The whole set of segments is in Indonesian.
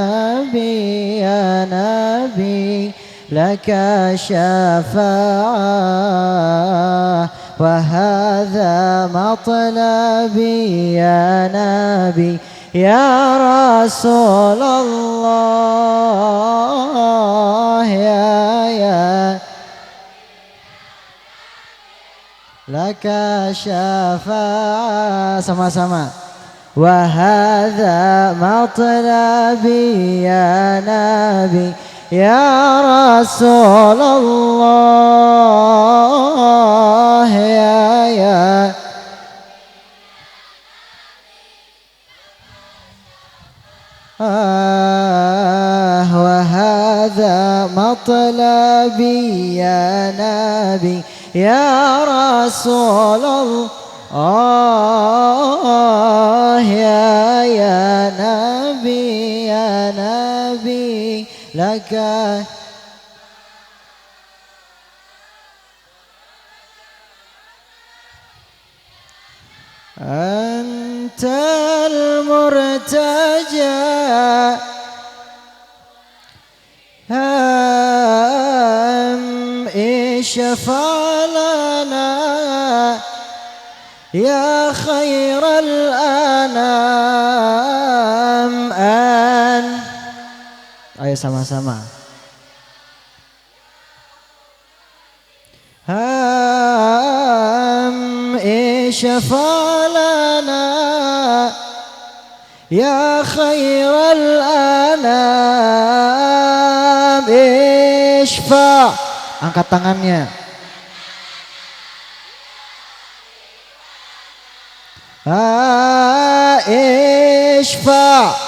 نبي يا نبي لك شفاعة وهذا مطلبي يا نبي يا رسول الله يا لك شفاعة sama-sama وهذا مطلبي يا نبي يا رسول الله يا وهذا مطلبي يا نبي يا رسول الله يا نبي لك أنت المرتجى اشفع لنا يا خير الأنام ayo sama-sama اشفع لنا يا خير الأنام اشفع angkat tangannya اشفع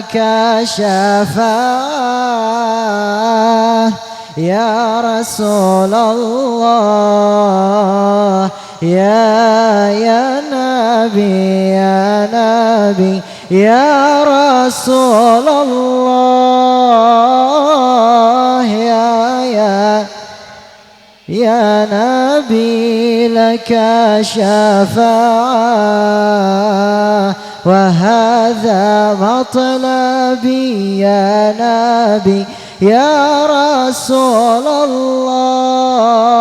لك شفاعة يا رسول الله يا نبي يا رسول الله يا نبي لك شفاعة وهذا مطلبي يا نبي يا رسول الله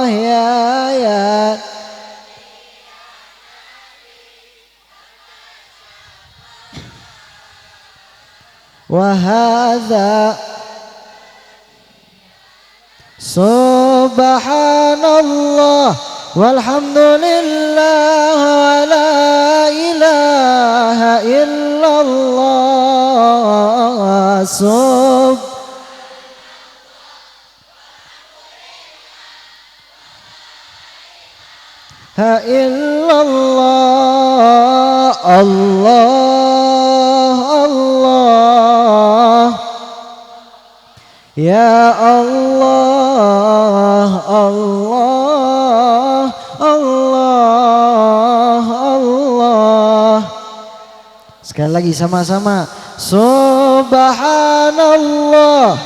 يا وهذا سبحان الله والحمد لله ولا إله إلا الله إلا الله الله الله يا الله الله الله الله sekali lagi sama-sama subhanallah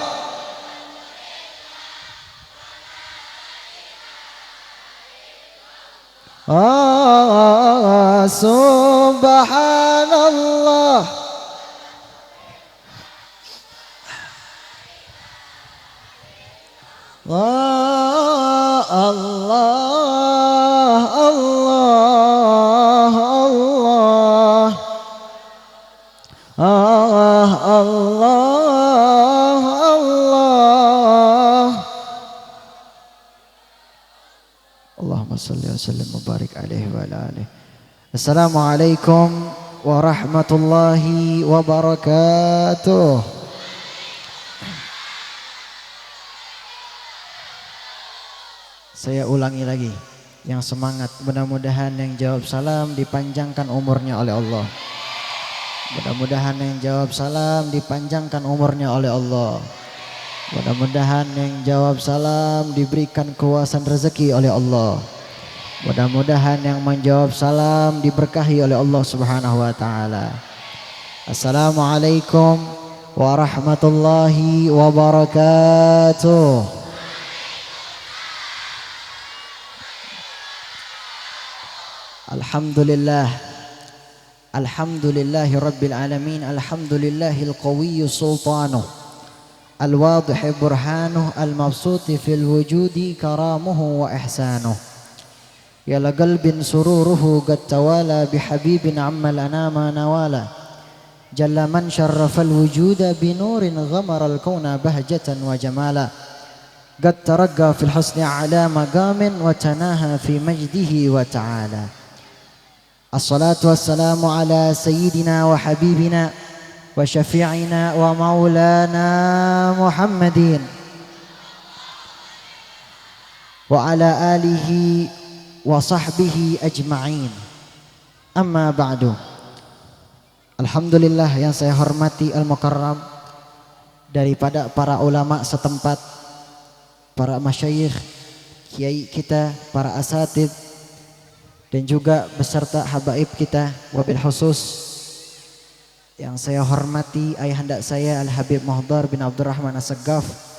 subhanallah Allah Allah Allah Allah Allah Allah Allahumma salli wa sallim wa barik alaihi wa ala alihi. Assalamualaikum warahmatullahi wabarakatuh. Saya ulangi lagi, yang semangat, mudah-mudahan yang jawab salam dipanjangkan umurnya oleh Allah. Mudah-mudahan yang jawab salam dipanjangkan umurnya oleh Allah. Mudah-mudahan yang jawab salam diberikan keluasan rezeki oleh Allah. Mudah-mudahan yang menjawab salam diberkahi oleh Allah Subhanahu wa taala. Assalamualaikum warahmatullahi wabarakatuh. Alhamdulillah. Alhamdulillahi Rabbil Alamin. Alhamdulillahil Qawiyyu Sultanuh, Al-Wadihi Burhanuh, Al-Mabsuti fil Wujudi Karamuhu wa Ihsanuh. Ya la qalbin sururuhu qad tawala bihabibin ammal anama nawala. Jalla man syarrafal wujuda binurin ghamara al-kauna bahjatan wa jamala. Qad taragga fil husni ala maqamin wa tanaha fi majdihi wa ta'ala. As-salatu wassalamu ala sayyidina wa habibina wa syafi'ina wa maulana Muhammadin wa ala alihi wa sahbihi ajma'in. Amma ba'du. Alhamdulillah yang saya hormati al-mukarram, daripada para ulama setempat, para masyayikh, kiai kita, para asatid, dan juga beserta habaib kita, wabil khusus yang saya hormati ayahanda saya Al-Habib Muhdar bin Abdurrahman As-Saggaf.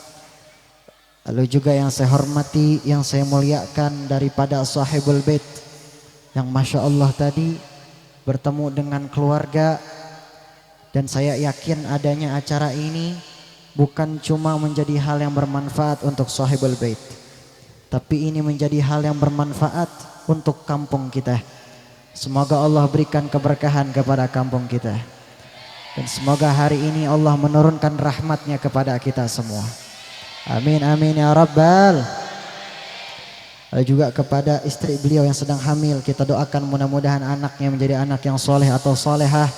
Lalu juga yang saya hormati, yang saya muliakan daripada sahibul bait yang Masya Allah tadi bertemu dengan keluarga. Dan saya yakin adanya acara ini bukan cuma menjadi hal yang bermanfaat untuk sahibul bait, tapi ini menjadi hal yang bermanfaat untuk kampung kita. Semoga Allah berikan keberkahan kepada kampung kita, dan semoga hari ini Allah menurunkan rahmatnya kepada kita semua. Amin amin ya rabbal. Lalu juga kepada istri beliau yang sedang hamil, kita doakan mudah-mudahan anaknya menjadi anak yang soleh atau solehah,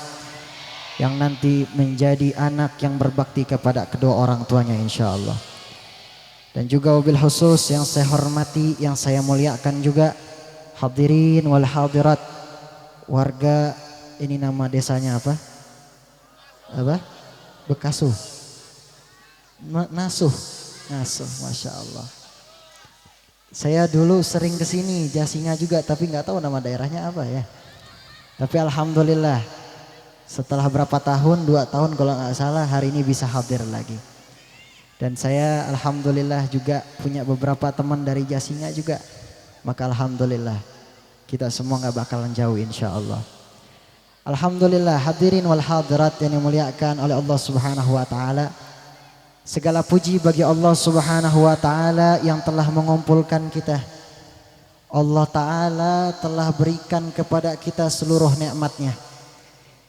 yang nanti menjadi anak yang berbakti kepada kedua orang tuanya insya Allah. Dan juga wabil khusus yang saya hormati, yang saya muliakan juga, hadirin wal hadirat, warga ini, nama desanya apa? Bekasuh. Nasuh, Masya Allah. Saya dulu sering kesini, Jasinga juga, tapi nggak tahu nama daerahnya apa ya. Tapi alhamdulillah, setelah berapa tahun, 2 tahun kalau nggak salah, hari ini bisa hadir lagi. Dan saya alhamdulillah juga punya beberapa teman dari Jasinga juga. Maka alhamdulillah kita semua nggak bakalan jauh insya Allah. Alhamdulillah, hadirin wal hadirat yang dimuliakan oleh Allah Subhanahu wa taala. Segala puji bagi Allah Subhanahu wa taala yang telah mengumpulkan kita. Allah taala telah berikan kepada kita seluruh nikmatnya,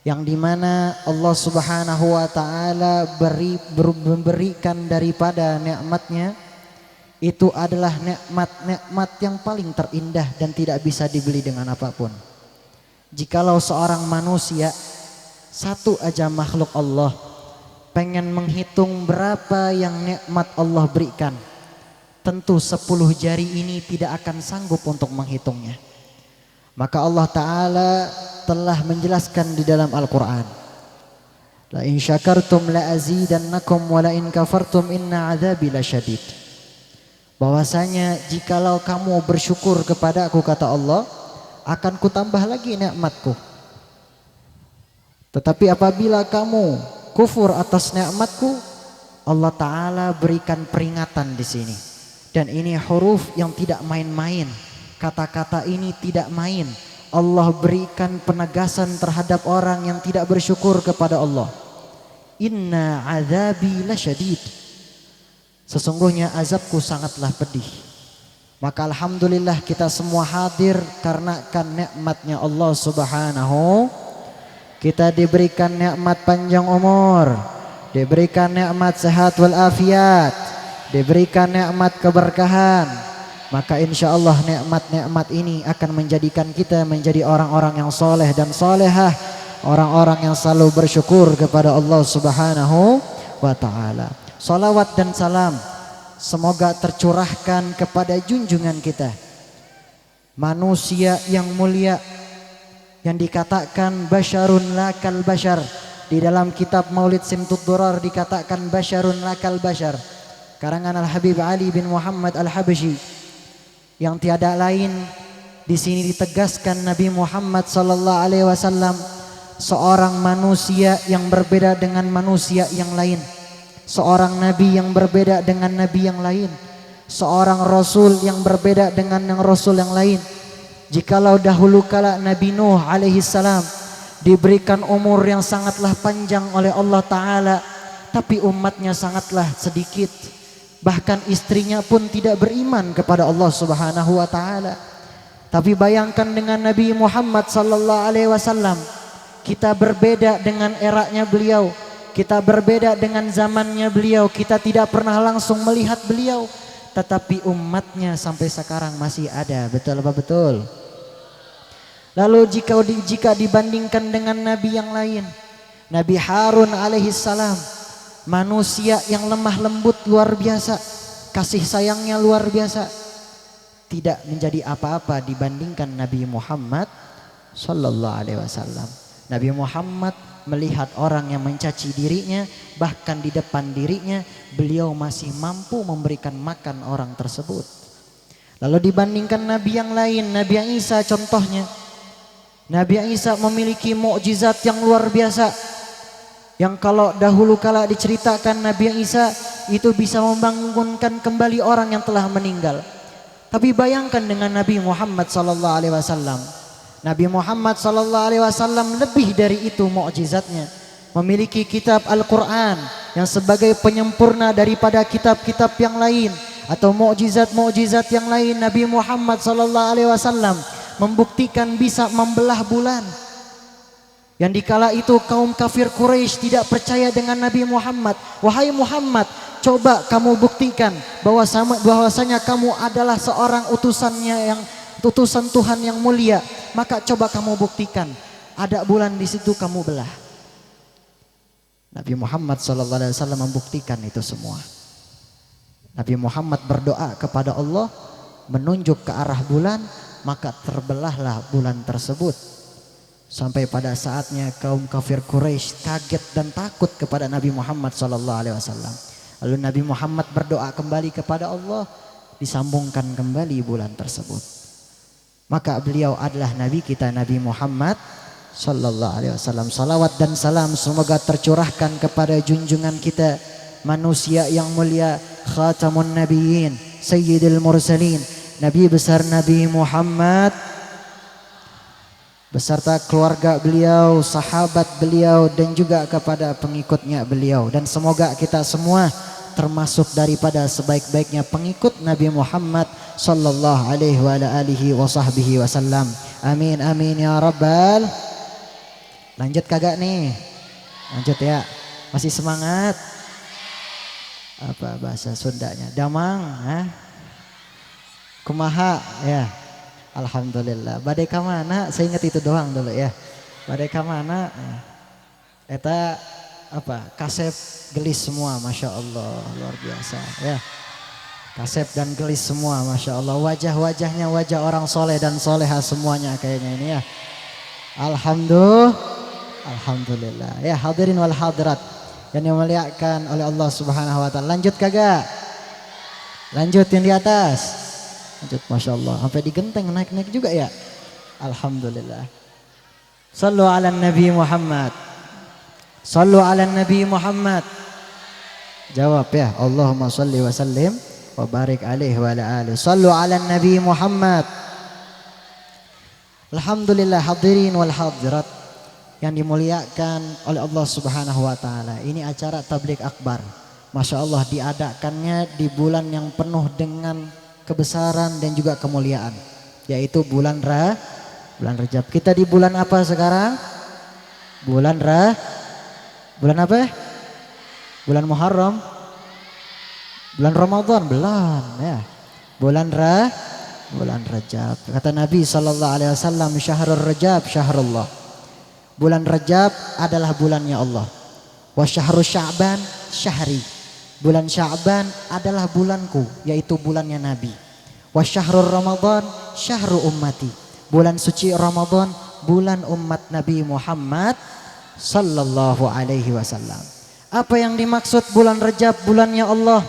yang dimana Allah Subhanahu wa taala memberikan daripada nikmatnya itu adalah nikmat yang paling terindah dan tidak bisa dibeli dengan apapun. Jikalau seorang manusia, satu aja makhluk Allah, pengen menghitung berapa yang nikmat Allah berikan, tentu 10 jari ini tidak akan sanggup untuk menghitungnya. Maka Allah Ta'ala telah menjelaskan di dalam Al-Quran, la in syakartum la azidannakum wa la in kafartum inna azabi lasyadid. Bahwasanya jikalau kamu bersyukur kepada aku, kata Allah, akan kutambah lagi nikmatku. Tetapi apabila kamu kufur atas nikmatku, Allah Ta'ala berikan peringatan di sini. Dan ini huruf yang tidak main-main, kata-kata ini tidak main. Allah berikan penegasan terhadap orang yang tidak bersyukur kepada Allah. Inna azabi lasyadid. Sesungguhnya azabku sangatlah pedih. Maka alhamdulillah kita semua hadir karena kan nikmatnya Allah Subhanahu. Kita diberikan nikmat panjang umur, diberikan nikmat sehat wal afiat, diberikan nikmat keberkahan. Maka insya Allah nikmat-nikmat ini akan menjadikan kita menjadi orang-orang yang soleh dan solehah, orang-orang yang selalu bersyukur kepada Allah Subhanahu wa ta'ala. Salawat dan salam semoga tercurahkan kepada junjungan kita, manusia yang mulia, yang dikatakan basyarun lakal basyar. Di dalam kitab Maulid Simtud Durar dikatakan basyarun lakal basyar, karangan Al-Habib Ali bin Muhammad Al-Habsyi, yang tiada lain. Di sini ditegaskan Nabi Muhammad sallallahu alaihi wasallam seorang manusia yang berbeda dengan manusia yang lain, seorang nabi yang berbeda dengan nabi yang lain, seorang rasul yang berbeda dengan yang rasul yang lain. Jikalau dahulu kala Nabi Nuh alaihi salam diberikan umur yang sangatlah panjang oleh Allah Ta'ala, tapi umatnya sangatlah sedikit. Bahkan istrinya pun tidak beriman kepada Allah Subhanahu wa Ta'ala. Tapi bayangkan dengan Nabi Muhammad sallallahu alaihi wasallam, kita berbeda dengan eranya beliau, kita berbeda dengan zamannya beliau, kita tidak pernah langsung melihat beliau, tetapi umatnya sampai sekarang masih ada. Betul apa betul? Lalu jika dibandingkan dengan nabi yang lain, Nabi Harun alaihi salam, manusia yang lemah lembut luar biasa, kasih sayangnya luar biasa, tidak menjadi apa-apa dibandingkan Nabi Muhammad sallallahu alaihi wasallam. Nabi Muhammad melihat orang yang mencaci dirinya, bahkan di depan dirinya beliau masih mampu memberikan makan orang tersebut. Lalu dibandingkan nabi yang lain, Nabi Isa contohnya, Nabi Isa memiliki mukjizat yang luar biasa, yang kalau dahulu kala diceritakan Nabi Isa itu bisa membangunkan kembali orang yang telah meninggal. Tapi bayangkan dengan Nabi Muhammad sallallahu alaihi wasallam. Nabi Muhammad sallallahu alaihi wasallam lebih dari itu mukjizatnya. Memiliki kitab Al-Qur'an yang sebagai penyempurna daripada kitab-kitab yang lain atau mukjizat-mukjizat yang lain. Nabi Muhammad sallallahu alaihi wasallam membuktikan bisa membelah bulan. Yang dikala itu kaum kafir Quraisy tidak percaya dengan Nabi Muhammad. Wahai Muhammad, coba kamu buktikan bahwasanya kamu adalah seorang utusan Tuhan yang mulia. Maka coba kamu buktikan, ada bulan di situ kamu belah. Nabi Muhammad SAW membuktikan itu semua. Nabi Muhammad berdoa kepada Allah, menunjuk ke arah bulan, maka terbelahlah bulan tersebut. Sampai pada saatnya kaum kafir Quraisy kaget dan takut kepada Nabi Muhammad SAW. Lalu Nabi Muhammad berdoa kembali kepada Allah, disambungkan kembali bulan tersebut. Maka beliau adalah Nabi kita, Nabi Muhammad sallallahu alaihi wasallam. Salawat dan salam semoga tercurahkan kepada junjungan kita, manusia yang mulia, khatamun nabiyyin, sayyidil mursalin, Nabi besar Nabi Muhammad beserta keluarga beliau, sahabat beliau, dan juga kepada pengikutnya beliau. Dan semoga kita semua termasuk daripada sebaik-baiknya pengikut Nabi Muhammad sallallahu alaihi wa alihi wa sahbihi wasallam. Amin amin ya rabbal. Lanjut kagak nih? Lanjut ya. Masih semangat? Apa bahasa Sundanya? Damang, kumaha ya. Alhamdulillah. Badai ka mana? Saya ingat itu doang dulu ya. Badai ka mana? Eta apa? Kasep gelis semua, masya Allah, luar biasa ya. Kasep dan gelis semua, masya Allah. Wajah-wajahnya wajah orang soleh dan soleha semuanya kayaknya ini ya. Alhamdulillah. Ya hadirin wal hadirat yang dimuliakan oleh Allah Subhanahu wa taala. Lanjut kagak? Lanjutin di atas. Lanjut, masya Allah. Sampai digenteng naik-naik juga ya. Alhamdulillah. Sallu ala Nabi Muhammad. Sallu ala Nabi Muhammad. Jawab ya. Allahumma salli wa sallim wa barik alaihi wa ala alihi. Sallu ala Nabi Muhammad. Alhamdulillah hadirin wal hadirat yang dimuliakan oleh Allah Subhanahu wa taala. Ini acara tabligh akbar. Masya Allah diadakannya di bulan yang penuh dengan kebesaran dan juga kemuliaan, yaitu bulan Rajab. Kita di bulan apa sekarang? Bulan apa? Bulan Muharram. Bulan Ramadan belum ya. Bulan Rajab. Kata Nabi sallallahu alaihi wasallam, syahrul Rajab syahrullah. Bulan Rajab adalah bulannya Allah. Wa syahrul Sya'ban syahri. Bulan Sya'ban adalah bulanku, yaitu bulannya Nabi. Wa syahrul Ramadan syahru ummati. Bulan suci Ramadan bulan umat Nabi Muhammad sallallahu alaihi wasallam. Apa yang dimaksud bulan Rajab bulannya Allah?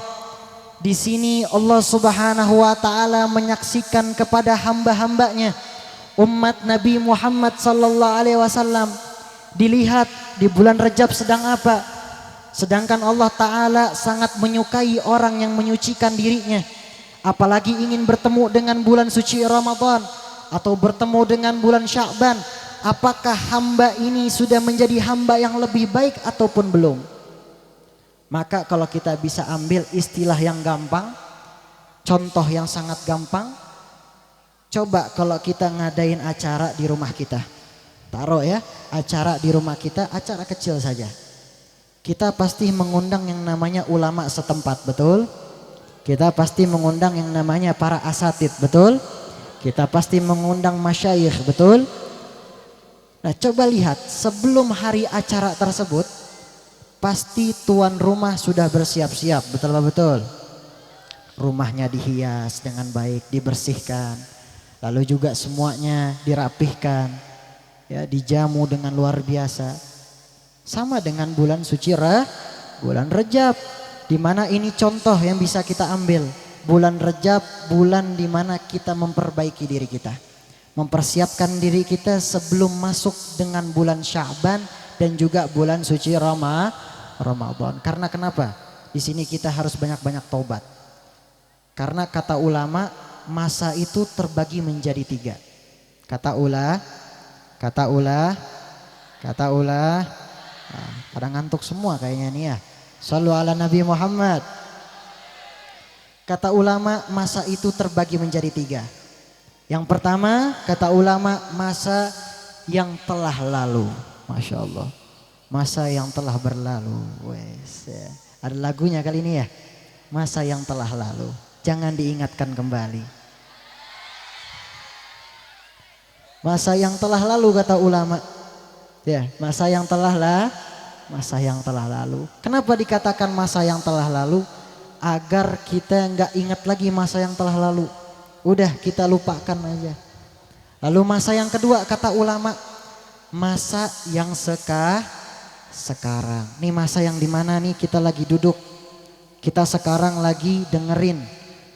Di sini Allah Subhanahu wa taala menyaksikan kepada hamba-hambanya umat Nabi Muhammad sallallahu alaihi wasallam, dilihat di bulan Rajab sedang apa? Sedangkan Allah Ta'ala sangat menyukai orang yang menyucikan dirinya. Apalagi ingin bertemu dengan bulan suci Ramadan. atau bertemu dengan bulan Sya'ban, apakah hamba ini sudah menjadi hamba yang lebih baik ataupun belum? Maka kalau kita bisa ambil istilah yang gampang, contoh yang sangat gampang, coba kalau kita ngadain acara di rumah kita. Taruh ya, acara di rumah kita, acara kecil saja. Kita pasti mengundang yang namanya ulama setempat, betul? Kita pasti mengundang yang namanya para asatid, betul? Kita pasti mengundang masyayikh, betul? Nah, coba lihat sebelum hari acara tersebut, pasti tuan rumah sudah bersiap-siap, betul? Rumahnya dihias dengan baik, dibersihkan. Lalu juga semuanya dirapihkan, ya, dijamu dengan luar biasa. Sama dengan bulan suci bulan Rajab, di mana ini contoh yang bisa kita ambil. Bulan Rajab, bulan di mana kita memperbaiki diri kita, mempersiapkan diri kita sebelum masuk dengan bulan Sya'ban dan juga bulan suci Ramadan. Karena kenapa? Di sini kita harus banyak-banyak taubat. Karena kata ulama, masa itu terbagi menjadi 3. Kata ulah. Nah, pada ngantuk semua kayaknya nih ya. Shallu ala Nabi Muhammad. Kata ulama, masa itu terbagi menjadi 3. Yang pertama, kata ulama, masa yang telah lalu. Masya Allah, masa yang telah berlalu. Wes, ya. Ada lagunya kali ini ya. Masa yang telah lalu, jangan diingatkan kembali. Masa yang telah lalu kata ulama. Ya, masa yang telah lalu. Kenapa dikatakan masa yang telah lalu? Agar kita nggak ingat lagi masa yang telah lalu. Udah kita lupakan aja. Lalu masa yang kedua kata ulama, masa yang sekarang. Nih masa yang dimana nih kita lagi duduk, kita sekarang lagi dengerin,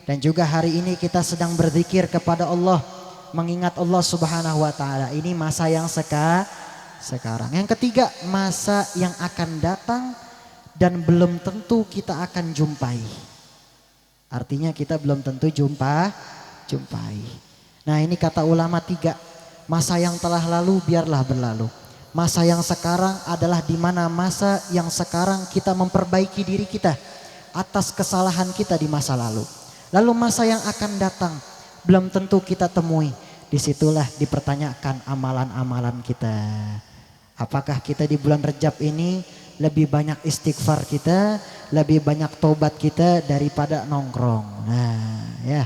dan juga hari ini kita sedang berzikir kepada Allah, mengingat Allah Subhanahu wa taala. Ini masa yang sekarang. Yang ketiga, masa yang akan datang dan belum tentu kita akan jumpai. Artinya kita belum tentu jumpai. Nah, ini kata ulama 3. Masa yang telah lalu biarlah berlalu. Masa yang sekarang adalah di mana masa yang sekarang kita memperbaiki diri kita atas kesalahan kita di masa lalu. Lalu masa yang akan datang belum tentu kita temui. Disitulah dipertanyakan amalan-amalan kita. Apakah kita di bulan Rajab ini lebih banyak istighfar kita, lebih banyak tobat kita daripada nongkrong. Nah ya,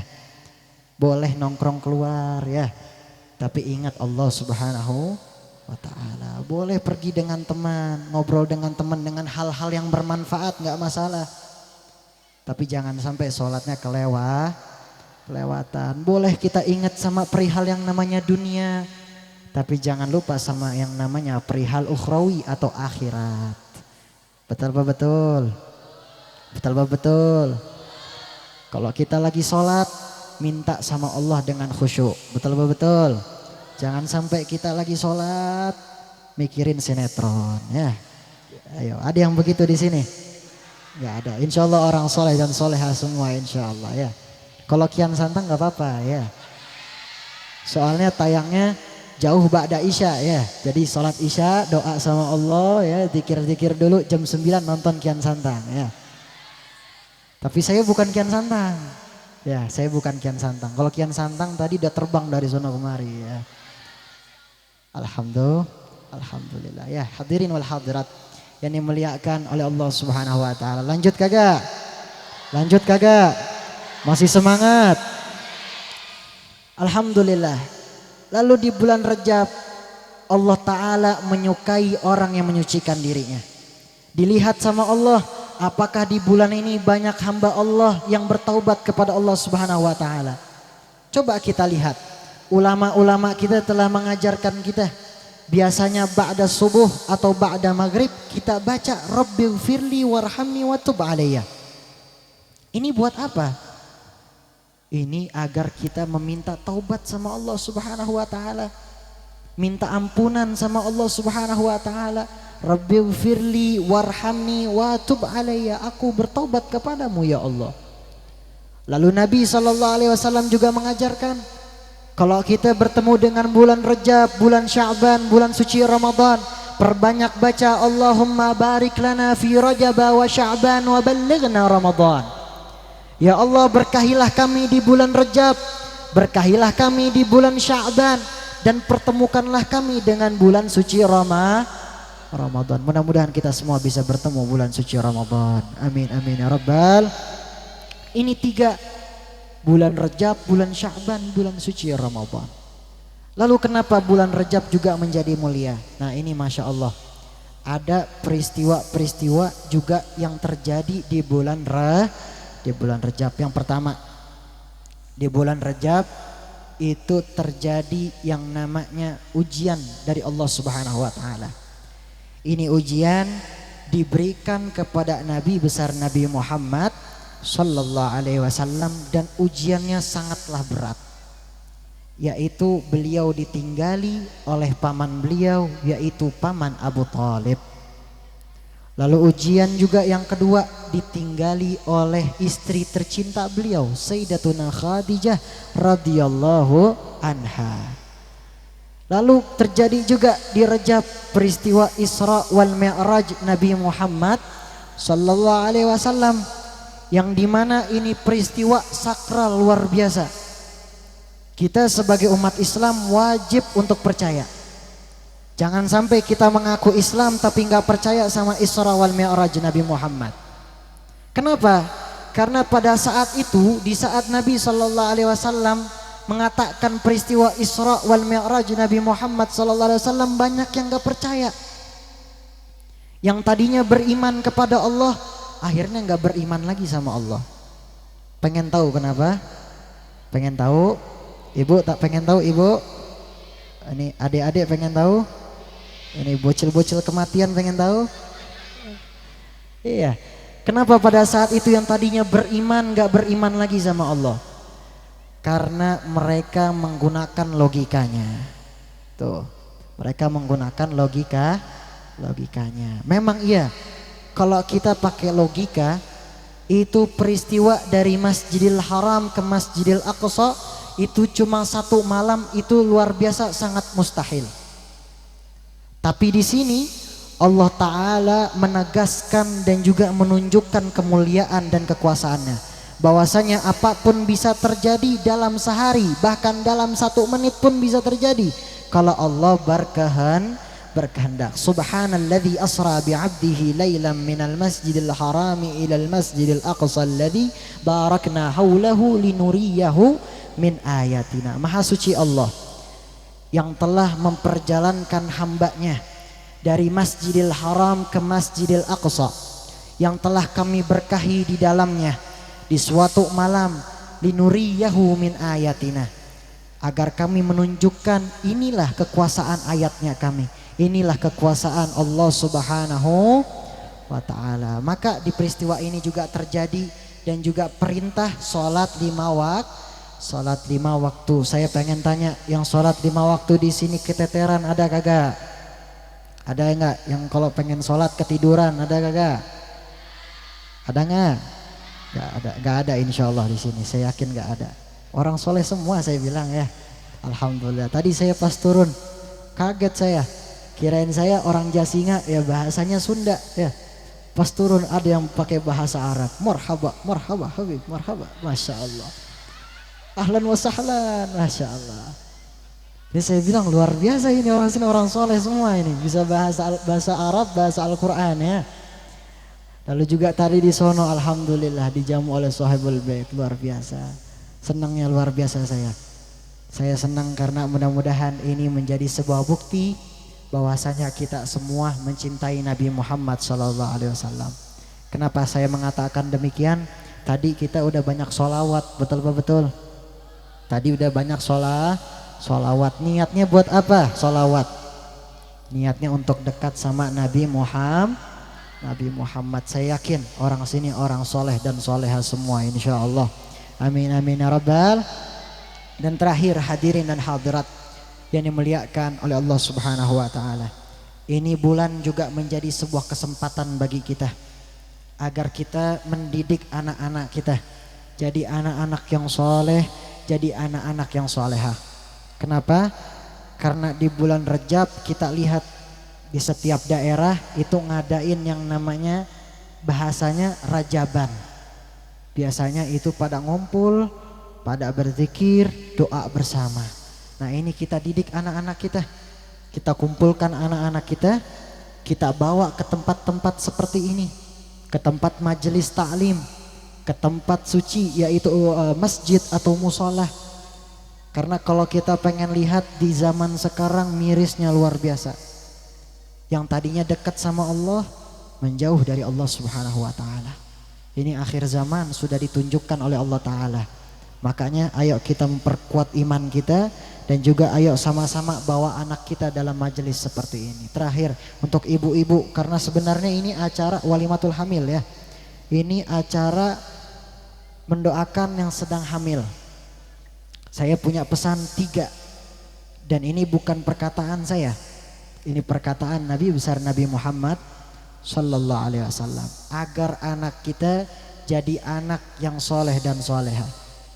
boleh nongkrong keluar ya, tapi ingat Allah Subhanahu wa ta'ala. Boleh pergi dengan teman, ngobrol dengan teman dengan hal-hal yang bermanfaat, gak masalah. Tapi jangan sampai sholatnya kelewatan. Boleh kita ingat sama perihal yang namanya dunia, tapi jangan lupa sama yang namanya perihal ukhrawi atau akhirat. Betul apa betul? Kalau kita lagi sholat, minta sama Allah dengan khusyuk. Betul apa betul? Jangan sampai kita lagi sholat mikirin sinetron ya. Ayo, ada yang begitu di sini? Gak ada. Insya Allah orang soleh dan soleha semua insya Allah ya. Kalau kian santang gak apa-apa ya. Soalnya tayangnya jauh ba'da isya ya. Jadi sholat isya, doa sama Allah ya, zikir-zikir dulu, jam 9 nonton kian santang ya. Tapi saya bukan kian santang. Ya, saya bukan kian santang. Kalau kian santang tadi udah terbang dari sono kemari ya. Alhamdulillah ya. Hadirin wal hadirat yang dimuliakan oleh Allah Subhanahu wa taala. Lanjut kagak? Masih semangat? Alhamdulillah. Lalu di bulan Rajab Allah Ta'ala menyukai orang yang menyucikan dirinya. Dilihat sama Allah, apakah di bulan ini banyak hamba Allah yang bertaubat kepada Allah Subhanahu wa taala. Coba kita lihat, ulama-ulama kita telah mengajarkan kita, biasanya ba'da subuh atau ba'da maghrib kita baca Rabbighfirli warhamni wa tub alayya. Ini buat apa? Ini agar kita meminta taubat sama Allah Subhanahu wa taala. Minta ampunan sama Allah Subhanahu wa taala. Rabbighfirli warhamni wa tub alayya. Aku bertaubat kepadamu ya Allah. Lalu Nabi SAW juga mengajarkan, Kalau kita bertemu dengan bulan Rajab, bulan Sya'ban, bulan suci Ramadan, perbanyak baca Allahumma barik lana fi Rajab wa Sya'ban wa ballighna Ramadan. Ya Allah, berkahilah kami di bulan Rajab, berkahilah kami di bulan Sya'ban, dan pertemukanlah kami dengan bulan suci Ramadan. Mudah-mudahan kita semua bisa bertemu bulan suci Ramadan. Amin amin ya rabbal. Ini 3, bulan Rajab, bulan Sya'ban, bulan suci Ramadan. Lalu kenapa bulan Rajab juga menjadi mulia? Nah ini Masya Allah, ada peristiwa-peristiwa juga yang terjadi di bulan Rajab. Yang pertama, di bulan Rajab itu terjadi yang namanya ujian dari Allah Subhanahu wa taala. Ini ujian diberikan kepada Nabi besar Nabi Muhammad sallallahu alaihi wasallam, dan ujiannya sangatlah berat, yaitu beliau ditinggali oleh paman beliau, yaitu paman Abu Thalib. Lalu ujian juga yang kedua ditinggali oleh istri tercinta beliau, Sayyidatuna Khadijah radhiyallahu anha. Lalu terjadi juga di Rajab peristiwa Isra wal Mi'raj Nabi Muhammad sallallahu alaihi wasallam, yang dimana ini peristiwa sakral luar biasa. Kita sebagai umat Islam wajib untuk percaya. Jangan sampai kita mengaku Islam tapi nggak percaya sama Isra wal Mi'raj Nabi Muhammad. Kenapa? Karena pada saat itu, di saat Nabi sallallahu alaihi wasallam mengatakan peristiwa Isra wal Mi'raj Nabi Muhammad sallallahu alaihi wasallam, banyak yang nggak percaya. Yang tadinya beriman kepada Allah, akhirnya nggak beriman lagi sama Allah. Pengen tahu kenapa? Pengen tahu? Ibu tak pengen tahu ibu? Ini adik-adik pengen tahu? Ini bocil-bocil kematian pengen tahu? Iya. Kenapa pada saat itu yang tadinya beriman nggak beriman lagi sama Allah? Karena mereka menggunakan logikanya. Tuh, mereka menggunakan logikanya. Memang iya. Kalau kita pakai logika, itu peristiwa dari Masjidil Haram ke Masjidil Aqsa itu cuma 1 malam, itu luar biasa, sangat mustahil. Tapi di sini Allah Ta'ala menegaskan dan juga menunjukkan kemuliaan dan kekuasaannya, bahwasanya apapun bisa terjadi dalam sehari, bahkan dalam 1 menit pun bisa terjadi kalau Allah berkehendak. Subhanalladzi asra bi'abdihi lailan minal masjidil harami ilal masjidil aqsa alladzi barakna haulahu linuriyahu min ayatina. Maha suci Allah yang telah memperjalankan hambanya dari Masjidil Haram ke Masjidil Aqsa, yang telah kami berkahi di dalamnya di suatu malam, linuriyahu min ayatina, agar kami menunjukkan inilah kekuasaan ayatnya kami, inilah kekuasaan Allah Subhanahu wa ta'ala. Maka di peristiwa ini juga terjadi dan juga perintah sholat 5 waktu. Saya pengen tanya, yang sholat 5 waktu di sini keteteran ada kagak? Ada enggak yang kalau pengen sholat ketiduran, ada kagak? Ada enggak? Enggak ada insyaallah di sini. Saya yakin enggak ada. Orang soleh semua saya bilang ya. Alhamdulillah. Tadi saya pas turun kaget saya. Kirain saya orang Jasinga ya, bahasanya Sunda ya. Pas turun ada yang pakai bahasa Arab. Marhaba, marhaba habib, marhaba. Masya Allah. Ahlan wa sahlan, Masya Allah. Jadi saya bilang luar biasa ini orang sini, orang soleh semua ini. Bisa bahasa Arab, bahasa Al-Quran ya. Lalu juga tadi di sono alhamdulillah dijamu oleh Sahibul Bait, luar biasa. Senangnya luar biasa saya. Saya senang karena mudah-mudahan ini menjadi sebuah bukti bahwasanya kita semua mencintai Nabi Muhammad SAW. Kenapa saya mengatakan demikian? Tadi kita udah banyak sholawat, betul. Tadi udah banyak sholawat. Niatnya buat apa sholawat? Niatnya untuk dekat sama Nabi Muhammad. Saya yakin orang sini orang soleh dan soleha semua insya Allah. Amin amin ya rabbal. Dan terakhir hadirin dan hadirat yang dimuliakan oleh Allah Subhanahu wa ta'ala, ini bulan juga menjadi sebuah kesempatan bagi kita agar kita mendidik anak-anak kita jadi anak-anak yang soleh, jadi anak-anak yang solehah. Kenapa? Karena di bulan Rajab kita lihat di setiap daerah itu ngadain yang namanya bahasanya Rajaban. Biasanya itu pada ngumpul, pada berzikir, doa bersama. Nah ini kita didik anak-anak kita. Kita kumpulkan anak-anak kita, kita bawa ke tempat-tempat seperti ini. Ke tempat majelis taklim, ke tempat suci yaitu masjid atau musola. Karena kalau kita pengen lihat di zaman sekarang mirisnya luar biasa. Yang tadinya dekat sama Allah menjauh dari Allah Subhanahu wa taala. Ini akhir zaman sudah ditunjukkan oleh Allah taala. Makanya ayo kita memperkuat iman kita dan juga ayo sama-sama bawa anak kita dalam majelis seperti ini. Terakhir untuk ibu-ibu, karena sebenarnya ini acara walimatul hamil ya. Ini acara mendoakan yang sedang hamil. Saya punya pesan 3 dan ini bukan perkataan saya. Ini perkataan Nabi besar Nabi Muhammad sallallahu alaihi wasallam, agar anak kita jadi anak yang soleh dan soleha.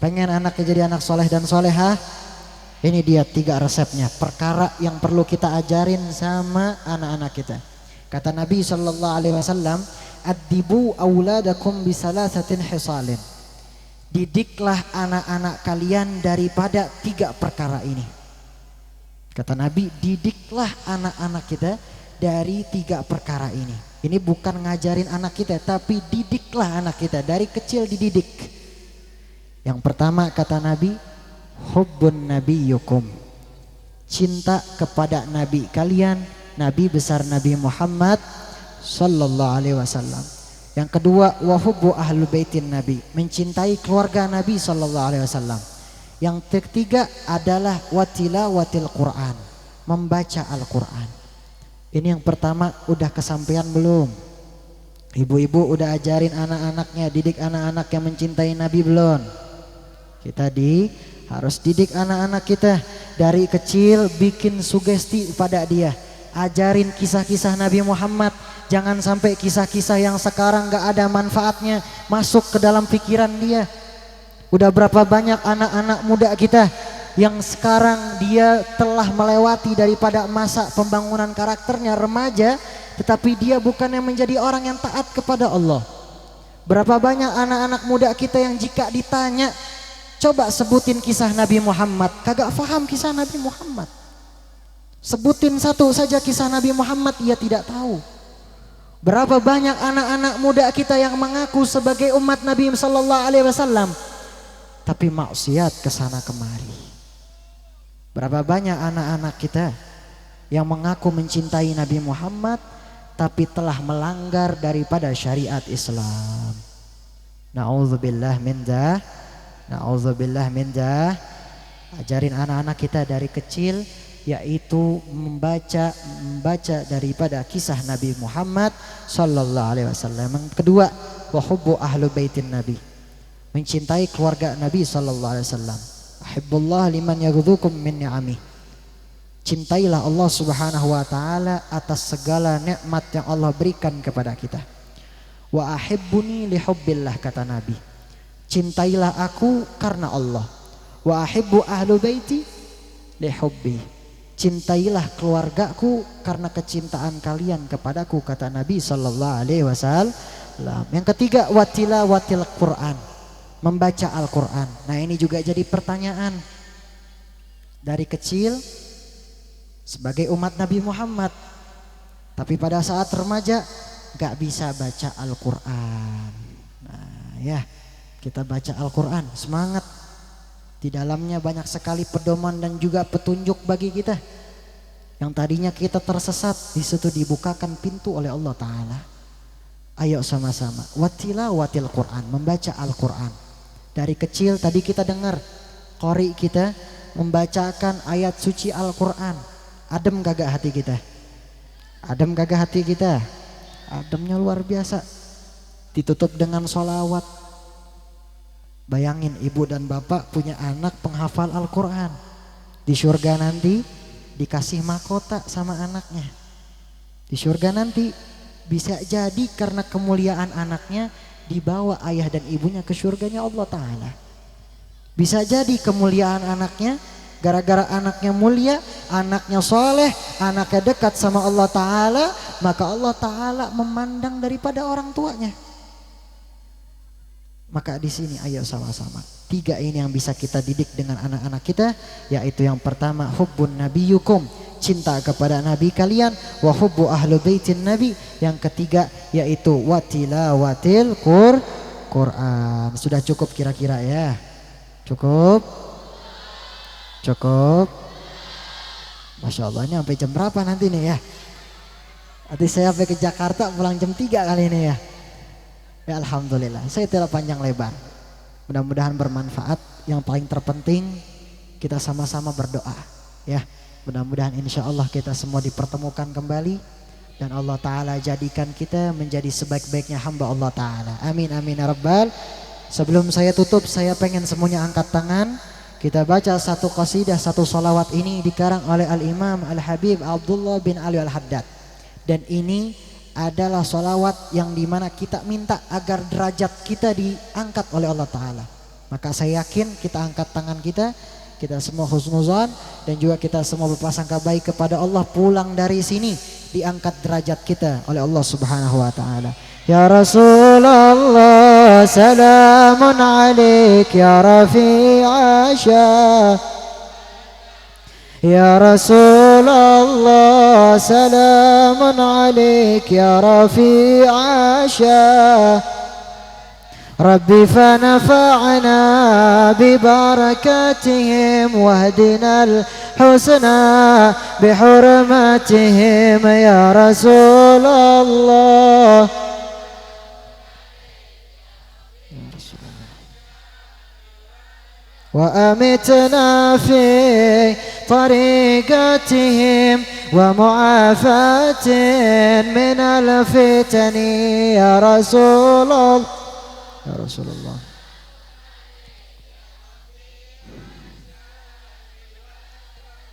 Pengen anaknya jadi anak soleh dan soleha? Ini dia 3 resepnya, perkara yang perlu kita ajarin sama anak-anak kita. Kata Nabi sallallahu alaihi wasallam, "Addibu auladakum bisalasatin hisalin." Didiklah anak-anak kalian daripada 3 perkara ini. Kata Nabi, didiklah anak-anak kita dari 3 perkara ini. Ini bukan ngajarin anak kita, tapi didiklah anak kita dari kecil, dididik. Yang pertama kata Nabi, hubbun nabiyyukum, cinta kepada nabi kalian, nabi besar Nabi Muhammad sallallahu alaihi wasallam. Yang kedua, wa hubbu ahlul baitin nabi, mencintai keluarga Nabi sallallahu alaihi wasallam. Yang ketiga adalah watilawatil Quran, membaca Al-Quran. Ini yang pertama, udah kesampaian belum? Ibu-ibu udah ajarin anak-anaknya, didik anak-anak yang mencintai Nabi belum? Kita harus didik anak-anak kita dari kecil, bikin sugesti pada dia. Ajarin kisah-kisah Nabi Muhammad. Jangan sampai kisah-kisah yang sekarang gak ada manfaatnya masuk ke dalam pikiran dia. Udah berapa banyak anak-anak muda kita yang sekarang dia telah melewati daripada masa pembangunan karakternya remaja, tetapi dia bukan yang menjadi orang yang taat kepada Allah. Berapa banyak anak-anak muda kita yang jika ditanya, coba sebutin kisah Nabi Muhammad, kagak paham kisah Nabi Muhammad. Sebutin satu saja kisah Nabi Muhammad, ia tidak tahu. Berapa banyak anak-anak muda kita yang mengaku sebagai umat Nabi sallallahu alaihi wasallam, tapi maksiat kesana kemari. Berapa banyak anak-anak kita yang mengaku mencintai Nabi Muhammad, tapi telah melanggar daripada syariat Islam. Na'udzubillah min dzalik. Na'udzubillah min dzalik. Ajarin anak-anak kita dari kecil, yaitu membaca daripada kisah Nabi Muhammad sallallahu alaihi wasallam. Yang kedua, wa hubbu ahlu baitin nabi, mencintai keluarga Nabi sallallahu alaihi wasallam. Ahibbullah liman yaghdukum min ni'amih, cintailah Allah Subhanahu wa taala atas segala nikmat yang Allah berikan kepada kita. Wa ahibbuni li hubbillah, kata Nabi, cintailah aku karena Allah. Wa ahibbu ahlu baiti li hubbi, cintailah keluargaku karena kecintaan kalian kepadaku, kata Nabi sallallahu alaihi wasallam. Yang ketiga, watilawatil Quran, membaca Al-Quran. Nah ini juga jadi pertanyaan. Dari kecil sebagai umat Nabi Muhammad, tapi pada saat remaja gak bisa baca Al-Quran. Nah ya, kita baca Al-Quran, semangat. Di dalamnya banyak sekali pedoman dan juga petunjuk bagi kita. Yang tadinya kita tersesat, di situ dibukakan pintu oleh Allah Ta'ala. Ayo sama-sama watilawatil Quran, membaca Al-Quran. Dari kecil tadi kita dengar qori kita membacakan ayat suci Al-Quran. Adem kagak hati kita? Adem kagak hati kita? Ademnya luar biasa. Ditutup dengan sholawat. Bayangin ibu dan bapak punya anak penghafal Al-Quran. Di surga nanti dikasih mahkota sama anaknya. Di surga nanti bisa jadi karena kemuliaan anaknya dibawa ayah dan ibunya ke surganya Allah Ta'ala. Bisa jadi kemuliaan anaknya Gara-gara anaknya mulia, anaknya soleh, anaknya dekat sama Allah Ta'ala, maka Allah Ta'ala memandang daripada orang tuanya. Maka di sini ayo sama-sama. 3 ini yang bisa kita didik dengan anak-anak kita, yaitu yang pertama hubbun nabiyukum, cinta kepada nabi kalian, wa hubbu ahlu baitin nabi. Yang ketiga yaitu watilawatil Quran. Sudah cukup kira-kira ya? Cukup? Cukup? Masya Allah, ini sampai jam berapa nanti nih ya? Nanti saya sampai ke Jakarta pulang jam 3 kali ini ya. Ya alhamdulillah, saya tidak panjang lebar. Mudah-mudahan bermanfaat. Yang paling terpenting kita sama-sama berdoa ya. Mudah-mudahan insya Allah kita semua dipertemukan kembali dan Allah Ta'ala jadikan kita menjadi sebaik-baiknya hamba Allah Ta'ala. Amin amin ya rabbal. Sebelum saya tutup, saya pengen semuanya angkat tangan. Kita baca satu qasidah, satu salawat. Ini dikarang oleh Al-Imam Al-Habib Abdullah bin Ali Al-Haddad. Dan ini adalah salawat yang dimana kita minta agar derajat kita diangkat oleh Allah Ta'ala. Maka saya yakin kita angkat tangan kita semua husnuzan, dan juga kita semua berprasangka baik kepada Allah. Pulang dari sini diangkat derajat kita oleh Allah Subhanahu wa Ta'ala. Ya Rasulullah salamun alaik ya Rafi'a syah. Ya Rasulullah salamun alaik ya Rafi'a syah. Rabbi fanafa'na bibarakatihim wahdina al-husna bihurmatihim ya Rasulullah. Wa amitna fi tariqatihim wa mu'afatin min al-fitani ya Rasulullah. Ya Rasulullah.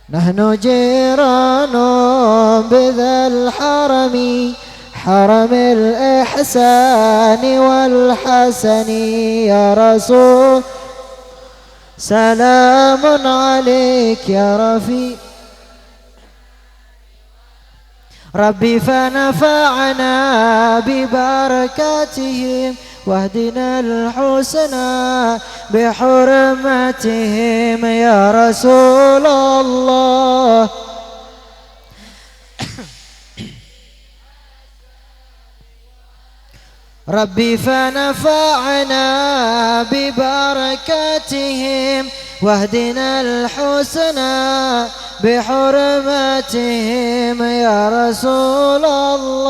Nahnu jiranun bidhal harami haramil ihsani wal hasani ya Rasul. Salamun alaik ya Rafi. Rabbi fanafa'na bibarakatihim wahdina al-husna bihurmatihim ya Rasulullah. Rabbi fanafa'na bibarakatihim wahdina al-husna bihurmatihim ya Rasulullah.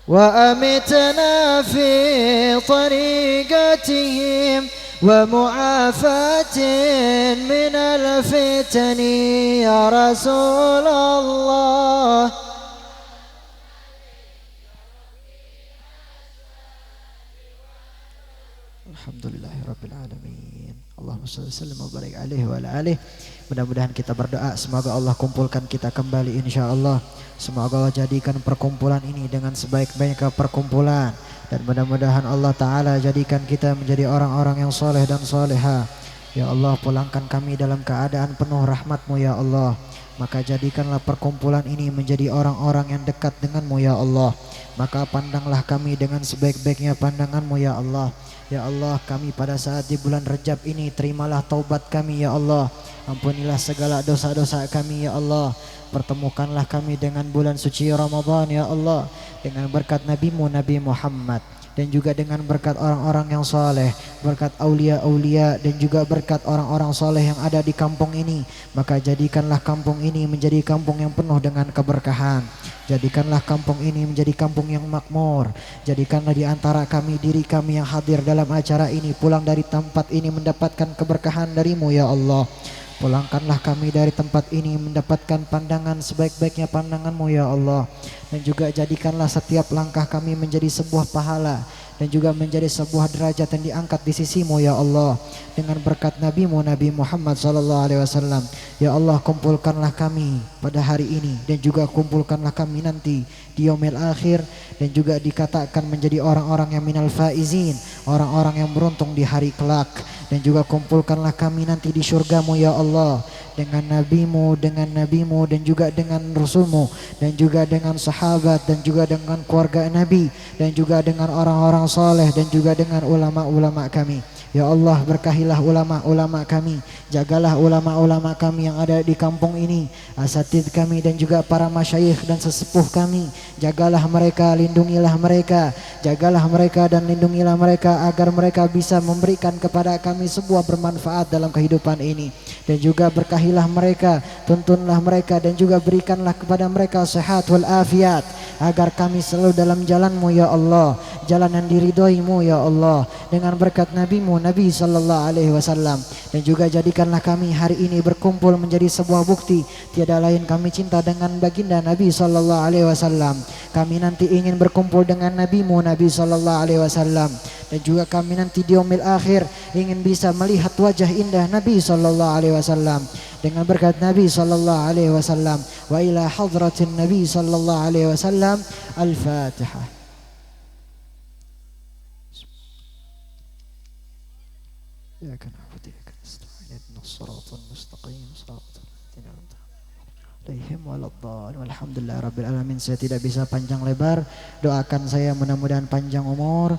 Wa amitna fi tariqatihim wa mu'afatin min al-fitani ya Rasulullah. Alhamdulillahirabbil alamin. Allahumma shalli wa sallim wa barik alaihi wa ala alihi. Mudah-mudahan kita berdoa semoga Allah kumpulkan kita kembali insyaallah. Semoga Allah jadikan perkumpulan ini dengan sebaik-baiknya perkumpulan, dan mudah-mudahan Allah Ta'ala jadikan kita menjadi orang-orang yang soleh dan soleha. Ya Allah, pulangkan kami dalam keadaan penuh rahmat-Mu ya Allah. Maka jadikanlah perkumpulan ini menjadi orang-orang yang dekat denganmu ya Allah. Maka pandanglah kami dengan sebaik-baiknya pandanganmu ya Allah. Ya Allah, kami pada saat di bulan Rajab ini terimalah taubat kami ya Allah. Ampunilah segala dosa-dosa kami ya Allah. Pertemukanlah kami dengan bulan suci Ramadan ya Allah, dengan berkat Nabi-Mu Nabi Muhammad, dan juga dengan berkat orang-orang yang soleh, berkat aulia-aulia, dan juga berkat orang-orang soleh yang ada di kampung ini. Maka jadikanlah kampung ini menjadi kampung yang penuh dengan keberkahan. Jadikanlah kampung ini menjadi kampung yang makmur. Jadikanlah di antara kami, diri kami yang hadir dalam acara ini, pulang dari tempat ini mendapatkan keberkahan dari-Mu ya Allah. Pulangkanlah kami dari tempat ini mendapatkan pandangan sebaik-baiknya pandangan-Mu ya Allah. Dan juga jadikanlah setiap langkah kami menjadi sebuah pahala, dan juga menjadi sebuah derajat yang diangkat di sisimu ya Allah, dengan berkat Nabi-Mu Nabi Muhammad SAW. Ya Allah, kumpulkanlah kami pada hari ini dan juga kumpulkanlah kami nanti di yaumil akhir, dan juga dikatakan menjadi orang-orang yang minal faizin, orang-orang yang beruntung di hari kelak. Dan juga kumpulkanlah kami nanti di surgamu ya Allah, dengan nabimu, dengan nabimu, dan juga dengan rasulmu, dan juga dengan sahabat, dan juga dengan keluarga Nabi, dan juga dengan orang-orang soleh, dan juga dengan ulama-ulama kami. Ya Allah, berkahilah ulama-ulama kami, jagalah ulama-ulama kami yang ada di kampung ini, asatidz kami dan juga para masyayikh dan sesepuh kami. Jagalah mereka, lindungilah mereka, jagalah mereka dan lindungilah mereka agar mereka bisa memberikan kepada kami sebuah bermanfaat dalam kehidupan ini. Dan juga berkahilah mereka, tuntunlah mereka, dan juga berikanlah kepada mereka sehat wal afiat, agar kami selalu dalam jalanmu ya Allah, jalan yang diridhoimu ya Allah, dengan berkat nabimu Nabi sallallahu alaihi wasallam. Dan juga jadikanlah kami hari ini berkumpul menjadi sebuah bukti tiada lain kami cinta dengan baginda Nabi sallallahu alaihi wasallam. Kami nanti ingin berkumpul dengan nabimu Nabi sallallahu alaihi wasallam, dan juga kami nanti di yaumil akhir ingin bisa melihat wajah indah Nabi sallallahu alaihi wasallam, dengan berkat Nabi sallallahu alaihi wasallam. Wa ila hadratin Nabi sallallahu alaihi wasallam. Al-Fatihah. Iyyaka na'budu wa iyyaka nasta'in. Ihdinas siratal mustaqim. Shiratal ladzina an'amta 'alaihim waladdallin. Walhamdulillahirabbil alamin. Saya tidak bisa panjang lebar. Doakan saya mudah-mudahan panjang umur,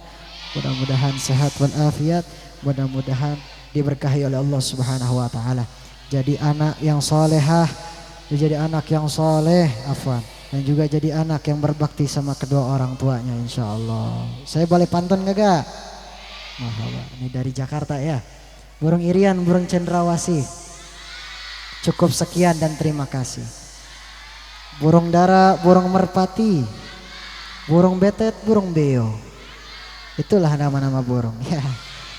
mudah-mudahan sehat walafiat, mudah-mudahan diberkahi oleh Allah Subhanahu wa taala. Jadi anak yang solehah, jadi anak yang soleh, afwan, dan juga jadi anak yang berbakti sama kedua orang tuanya insyaallah. Saya boleh pantun gak? Mahaba. Ini dari Jakarta ya. Burung Irian, burung cendrawasih. Cukup sekian dan terima kasih. Burung dara, burung merpati, burung betet, burung beo. Itulah nama-nama burung ya.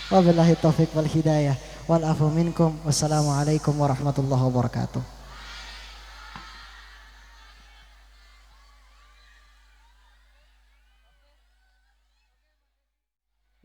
Wabillahi taufiq wal hidayah. Wal afu minkum. Wassalamualaikum warahmatullahi wabarakatuh.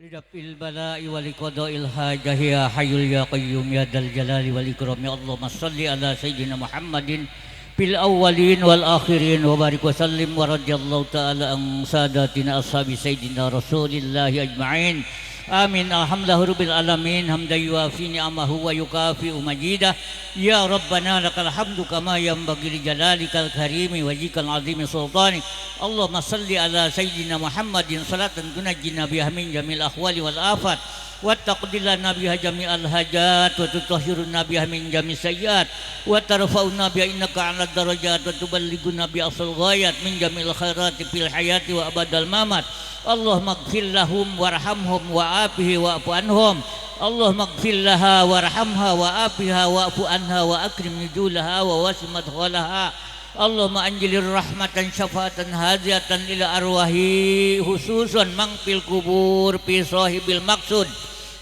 Lidafil bala'i wa liqada'il hajah ya hayyul ya qayyum ya dal jalali wal ikram. Ya Allahumma salli ala sayyidina Muhammadin fil awwalin wal akhirin wa barik wa sallim wa radiyallahu ta'ala an sadatina ashabi sayyidina rasulillahi ajma'in. Amin. Alhamdulillahirabbil alamin, hamdan yuafi ni'amahu wa yukafi'u majidah. Ya Rabbana lakal hamdu kama yanbaghi li jalalikal karimi wajhikal azimi sultanik. Allahumma salli ala sayyidina Muhammadin salatan tunajjina biha min jamil ahwali wal afat, wa taqdilana biha jami'al hajat, wa tutahhiruna biha min jami'is sayyiat, wa tarfa'una biha innaka 'alad darajat, wa tuballighuna bi asal ghayat min jamil khairati fil hayati wa abadal mamat. Allahumma ighfir lahum warhamhum wa afihi wa'fu anhum. Allahumma ighfir laha warhamha wa afiha wa'fu anha wa akrim nuzulaha wa wasi madkhalaha. Allahumma anjilir rahmatan syafatan hadiatan ila arwahi khususan mangfil kubur fi sahibil maksud.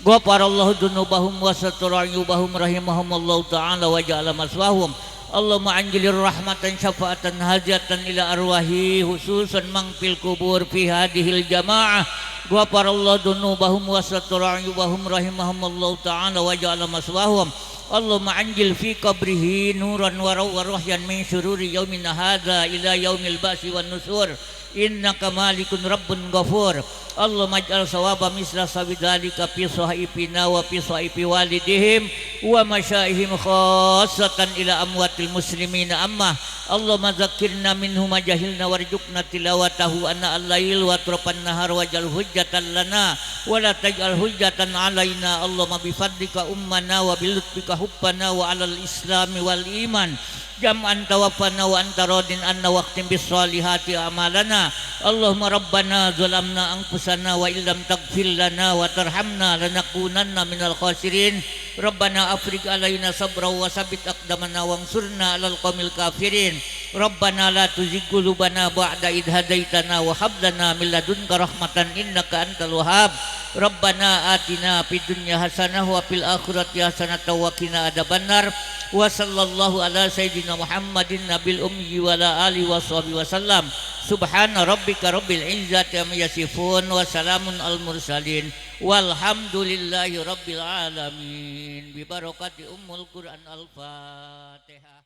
Ghafarallahu dzunubahum wa satara ayubahum rahimahumullahu ta'ala wa ja'ala maswahum. Allahumma anjilir rahmatan syafa'atan hajatan ila arwahi khususan mangfil kubur fi hadihil jamaah. Ghafarallahu dzunubahum wa satara ayubahum rahimahumullahu ta'ala wa ja'ala maswahum. Allahumma anjil fi qabrihi nuran wa rahyan min syururi yaumina hadza ila yaumil ba'si wan nusur. Innaka malikun rabbun ghafur. Allahumma ij'al sawaba misla sawidhalika fi sahibina wa fi sahibi walidihim wa masyaihim khassatan ila amwatil muslimina amma. Allahumma zakkirna minhu ma jahilna warzuqna tilawatahu anna al-lail wa atrafan nahar waj'al hujjatan lana wa la taj'al hujjatan alaina. Allahumma bi fadlika ummana wa bi lutfika hubbana wa 'alal islami wal iman jam'an tawaffana wa anta radin anna waqtin bis salihati amalana. Allahumma rabbana zalamna anfusana wa illam taghfir lana wa tarhamna lanakunanna minal khasirin. Rabbana afriq alaina sabra wa sabit aqdamana wansurna alal qawmil kafirin. Rabbana la tuzigh qulubana ba'da idh hadaitana wa hab lana min ladunka rahmatan innaka antal wahhab. Rabbana atina fid dunya hasanah wa fil akhirati hasanah wa qina adzabannar. Wa sallallahu ala sayyidina Muhammadin nabil ummi wa ala alihi wa sahbihi wasallam. Subhana rabbika rabbil izzati amma yasifun wa salamun al mursalin walhamdulillahi rabbil alamin bi barakati ummul Quran al-Fatihah.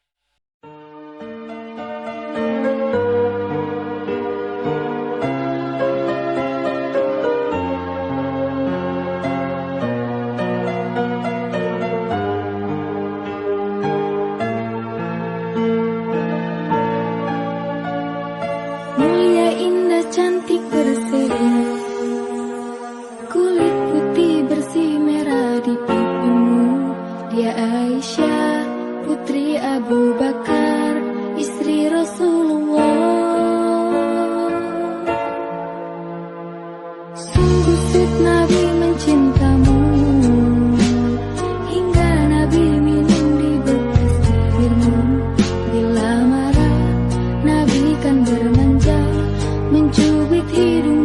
Mulia, indah, cantik, berseri, kulit putih bersih merah di pipimu. Dia Aisyah, putri Abu Bakar, istri Rasulullah. Sungguh sweet Nabi mencintamu, hingga Nabi minum di bekas bibirmu. Bila marah, Nabi kan bermanja, mencubit hidung